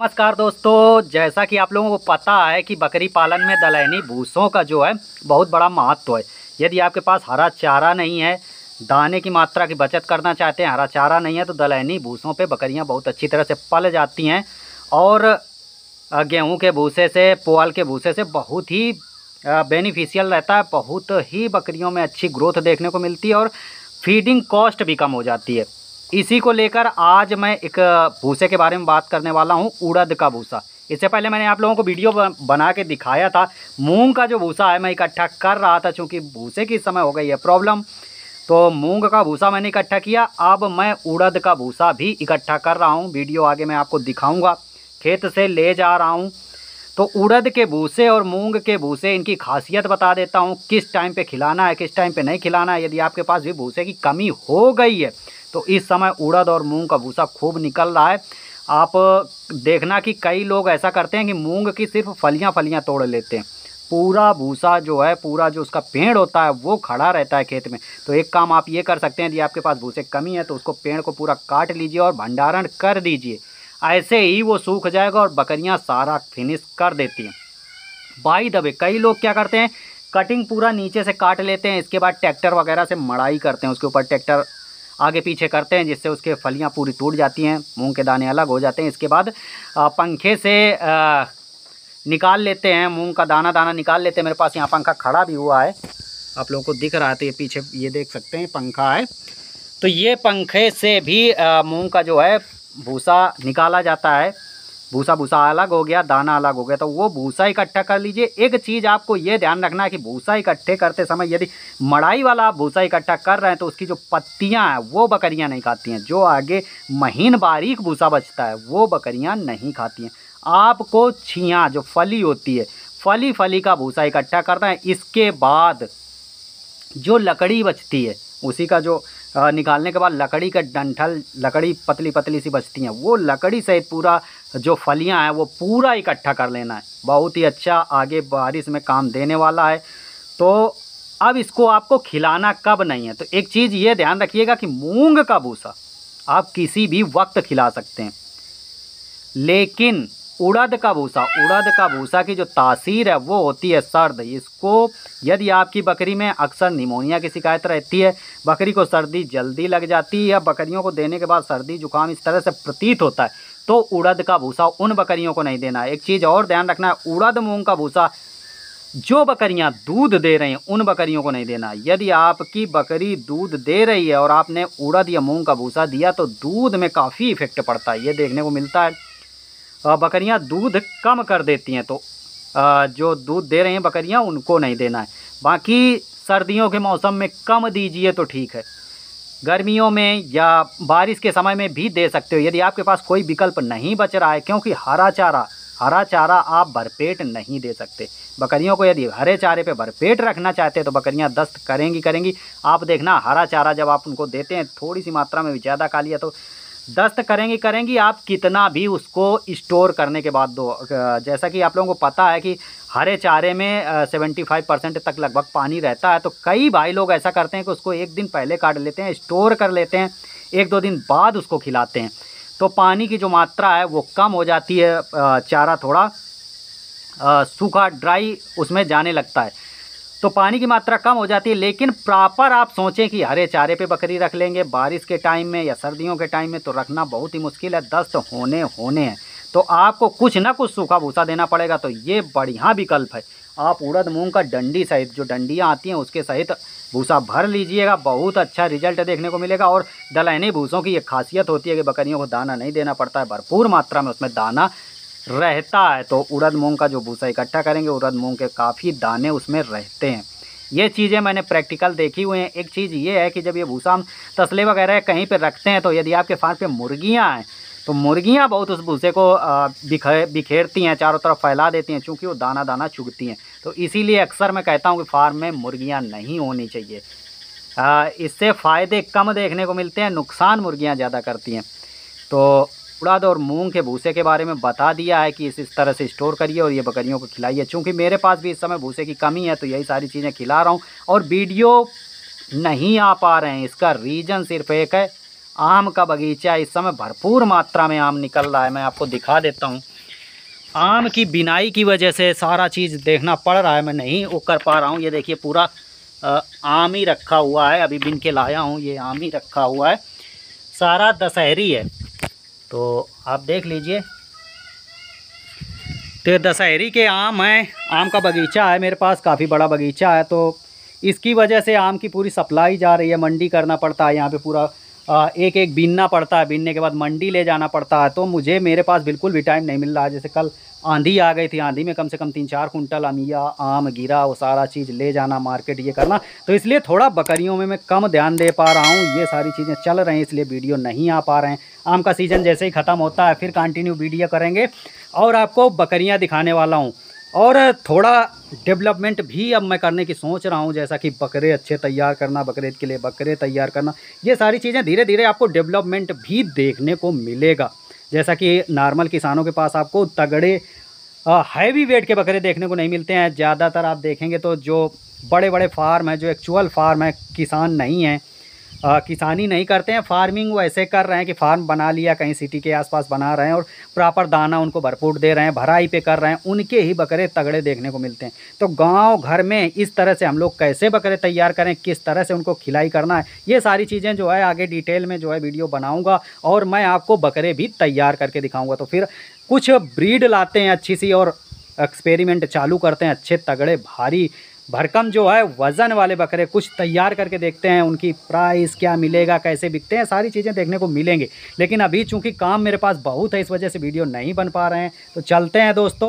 नमस्कार दोस्तों, जैसा कि आप लोगों को पता है कि बकरी पालन में दलहनी भूसों का जो है बहुत बड़ा महत्व है। यदि आपके पास हरा चारा नहीं है, दाने की मात्रा की बचत करना चाहते हैं, हरा चारा नहीं है, तो दलहनी भूसों पे बकरियां बहुत अच्छी तरह से पल जाती हैं। और गेहूं के भूसे से, पुआल के भूसे से बहुत ही बेनिफिशियल रहता है। बहुत ही बकरियों में अच्छी ग्रोथ देखने को मिलती है और फीडिंग कॉस्ट भी कम हो जाती है। इसी को लेकर आज मैं एक भूसे के बारे में बात करने वाला हूँ, उड़द का भूसा। इससे पहले मैंने आप लोगों को वीडियो बना के दिखाया था। मूंग का जो भूसा है मैं इकट्ठा कर रहा था, चूँकि भूसे की इस समय हो गई है प्रॉब्लम, तो मूंग का भूसा मैंने इकट्ठा किया। अब मैं उड़द का भूसा भी इकट्ठा कर रहा हूँ, वीडियो आगे मैं आपको दिखाऊँगा। खेत से ले जा रहा हूँ। तो उड़द के भूसे और मूंग के भूसे, इनकी खासियत बता देता हूँ, किस टाइम पे खिलाना है, किस टाइम पे नहीं खिलाना है। यदि आपके पास भी भूसे की कमी हो गई है तो इस समय उड़द और मूंग का भूसा खूब निकल रहा है। आप देखना कि कई लोग ऐसा करते हैं कि मूंग की सिर्फ फलियां फलियां तोड़ लेते हैं, पूरा भूसा जो है, पूरा जो उसका पेड़ होता है वो खड़ा रहता है खेत में। तो एक काम आप ये कर सकते हैं, यदि आपके पास भूसे की कमी है तो उसको, पेड़ को पूरा काट लीजिए और भंडारण कर दीजिए। ऐसे ही वो सूख जाएगा और बकरियां सारा फिनिश कर देती हैं। बाई द वे, कई लोग क्या करते हैं, कटिंग पूरा नीचे से काट लेते हैं, इसके बाद ट्रैक्टर वगैरह से मड़ाई करते हैं, उसके ऊपर ट्रैक्टर आगे पीछे करते हैं, जिससे उसके फलियां पूरी टूट जाती हैं, मूंग के दाने अलग हो जाते हैं। इसके बाद पंखे से निकाल लेते हैं, मूंग का दाना दाना निकाल लेते हैं। मेरे पास यहाँ पंखा खड़ा भी हुआ है, आप लोगों को दिख रहा है, तो ये पीछे ये देख सकते हैं पंखा है। तो ये पंखे से भी मूंग का जो है भूसा निकाला जाता है। भूसा भूसा अलग हो गया, दाना अलग हो गया, तो वो भूसा इकट्ठा कर लीजिए। एक चीज़ आपको ये ध्यान रखना है कि भूसा इकट्ठे करते समय यदि मड़ाई वाला आप भूसा इकट्ठा कर रहे हैं तो उसकी जो पत्तियां हैं वो बकरियां नहीं खाती हैं। जो आगे महीन बारीक भूसा बचता है वो बकरियां नहीं खाती हैं। आपको छियाँ, जो फली होती है, फली फली का भूसा इकट्ठा करना है। इसके बाद जो लकड़ी बचती है, उसी का जो निकालने के बाद लकड़ी का डंठल, लकड़ी पतली पतली सी बचती हैं, वो लकड़ी सहित पूरा जो फलियां हैं वो पूरा इकट्ठा कर लेना है। बहुत ही अच्छा, आगे बारिश में काम देने वाला है। तो अब इसको आपको खिलाना कब नहीं है, तो एक चीज़ ये ध्यान रखिएगा कि मूंग का भूसा आप किसी भी वक्त खिला सकते हैं, लेकिन उड़द का भूसा की जो तासीर है वो होती है सर्द। इसको, यदि आपकी बकरी में अक्सर निमोनिया की शिकायत रहती है, बकरी को सर्दी जल्दी लग जाती है, या बकरियों को देने के बाद सर्दी जुकाम इस तरह से प्रतीत होता है, तो उड़द का भूसा उन बकरियों को नहीं देना है। एक चीज़ और ध्यान रखना है, उड़द मूंग का भूसा जो बकरियां दूध दे रही हैं उन बकरियों को नहीं देना है। यदि आपकी बकरी दूध दे रही है और आपने उड़द या मूंग का भूसा दिया तो दूध में काफ़ी इफेक्ट पड़ता है, ये देखने को मिलता है। बकरियां दूध कम कर देती हैं, तो जो दूध दे रही हैं बकरियां उनको नहीं देना है। बाकी सर्दियों के मौसम में कम दीजिए तो ठीक है, गर्मियों में या बारिश के समय में भी दे सकते हो, यदि आपके पास कोई विकल्प नहीं बच रहा है। क्योंकि हरा चारा आप भरपेट नहीं दे सकते बकरियों को। यदि हरे चारे पे भरपेट रखना चाहते हैं तो बकरियां दस्त करेंगी। आप देखना, हरा चारा जब आप उनको देते हैं, थोड़ी सी मात्रा में ज़्यादा खा लिया तो दस्त करेंगी। आप कितना भी उसको स्टोर करने के बाद दो, जैसा कि आप लोगों को पता है कि हरे चारे में 75% तक लगभग पानी रहता है। तो कई भाई लोग ऐसा करते हैं कि उसको एक दिन पहले काट लेते हैं, स्टोर कर लेते हैं, एक दो दिन बाद उसको खिलाते हैं, तो पानी की जो मात्रा है वो कम हो जाती है। चारा थोड़ा सूखा, ड्राई उसमें जाने लगता है, तो पानी की मात्रा कम हो जाती है। लेकिन प्रॉपर आप सोचें कि हरे चारे पे बकरी रख लेंगे बारिश के टाइम में या सर्दियों के टाइम में, तो रखना बहुत ही मुश्किल है, दस्त होने हैं। तो आपको कुछ ना कुछ सूखा भूसा देना पड़ेगा। तो ये बढ़िया विकल्प है, आप उड़द मूंग का डंडी सहित, जो डंडियाँ आती हैं उसके सहित भूसा भर लीजिएगा, बहुत अच्छा रिजल्ट देखने को मिलेगा। और दलहनी भूसों की ये खासियत होती है कि बकरियों को दाना नहीं देना पड़ता है, भरपूर मात्रा में उसमें दाना रहता है। तो उड़द मूंग का जो भूसा इकट्ठा करेंगे, उड़द मूंग के काफ़ी दाने उसमें रहते हैं। ये चीज़ें मैंने प्रैक्टिकल देखी हुई हैं। एक चीज़ ये है कि जब ये भूसा हम तसले वगैरह कहीं पे रखते हैं, तो यदि आपके फार्म पे मुर्गियाँ हैं तो मुर्गियाँ बहुत उस भूसे को बिखेरती हैं, चारों तरफ फैला देती हैं, चूँकि वो दाना दाना चुगती हैं। तो इसीलिए अक्सर मैं कहता हूँ कि फार्म में मुर्गियाँ नहीं होनी चाहिए। इससे फ़ायदे कम देखने को मिलते हैं, नुकसान मुर्गियाँ ज़्यादा करती हैं। तो उड़द और मूंग के भूसे के बारे में बता दिया है कि इस तरह से स्टोर करिए और ये बकरियों को खिलाइए। चूँकि मेरे पास भी इस समय भूसे की कमी है, तो यही सारी चीज़ें खिला रहा हूँ। और वीडियो नहीं आ पा रहे हैं, इसका रीज़न सिर्फ एक है, आम का बगीचा इस समय भरपूर मात्रा में आम निकल रहा है। मैं आपको दिखा देता हूँ। आम की बिनाई की वजह से सारा चीज़ देखना पड़ रहा है, मैं नहीं वो कर पा रहा हूँ। ये देखिए पूरा आम ही रखा हुआ है, अभी बिन के लाया हूँ, ये आम ही रखा हुआ है, सारा दशहरी है। तो आप देख लीजिए, तो दशहरी के आम हैं, आम का बगीचा है मेरे पास, काफ़ी बड़ा बगीचा है। तो इसकी वजह से आम की पूरी सप्लाई जा रही है, मंडी करना पड़ता है यहाँ पे पूरा एक एक बीनना पड़ता है, बीनने के बाद मंडी ले जाना पड़ता है। तो मुझे मेरे पास बिल्कुल भी टाइम नहीं मिल रहा है। जैसे कल आंधी आ गई थी, आंधी में कम से कम 3-4 कुंटल अमिया आम गिरा, वो सारा चीज़ ले जाना मार्केट ये करना, तो इसलिए थोड़ा बकरियों में मैं कम ध्यान दे पा रहा हूँ। ये सारी चीज़ें चल रही हैं, इसलिए वीडियो नहीं आ पा रहे हैं। आम का सीज़न जैसे ही ख़त्म होता है फिर कंटिन्यू वीडियो करेंगे और आपको बकरियाँ दिखाने वाला हूँ। और थोड़ा डेवलपमेंट भी अब मैं करने की सोच रहा हूँ, जैसा कि बकरे अच्छे तैयार करना, बकरीद के लिए बकरे तैयार करना, ये सारी चीज़ें धीरे धीरे आपको डेवलपमेंट भी देखने को मिलेगा। जैसा कि नॉर्मल किसानों के पास आपको तगड़े हैवी वेट के बकरे देखने को नहीं मिलते हैं। ज़्यादातर आप देखेंगे तो जो बड़े बड़े फार्म हैं, जो एक्चुअल फार्म है, किसान नहीं हैं, किसानी नहीं करते हैं, फार्मिंग वैसे कर रहे हैं कि फार्म बना लिया कहीं सिटी के आसपास बना रहे हैं और प्रॉपर दाना उनको भरपूर दे रहे हैं, भराई पे कर रहे हैं, उनके ही बकरे तगड़े देखने को मिलते हैं। तो गांव घर में इस तरह से हम लोग कैसे बकरे तैयार करें, किस तरह से उनको खिलाई करना है, ये सारी चीज़ें जो है आगे डिटेल में जो है वीडियो बनाऊँगा और मैं आपको बकरे भी तैयार करके दिखाऊँगा। तो फिर कुछ ब्रीड लाते हैं अच्छी सी और एक्सपेरिमेंट चालू करते हैं, अच्छे तगड़े भारी भरकम जो है वज़न वाले बकरे कुछ तैयार करके देखते हैं, उनकी प्राइस क्या मिलेगा, कैसे बिकते हैं, सारी चीज़ें देखने को मिलेंगे। लेकिन अभी चूंकि काम मेरे पास बहुत है, इस वजह से वीडियो नहीं बन पा रहे हैं। तो चलते हैं दोस्तों।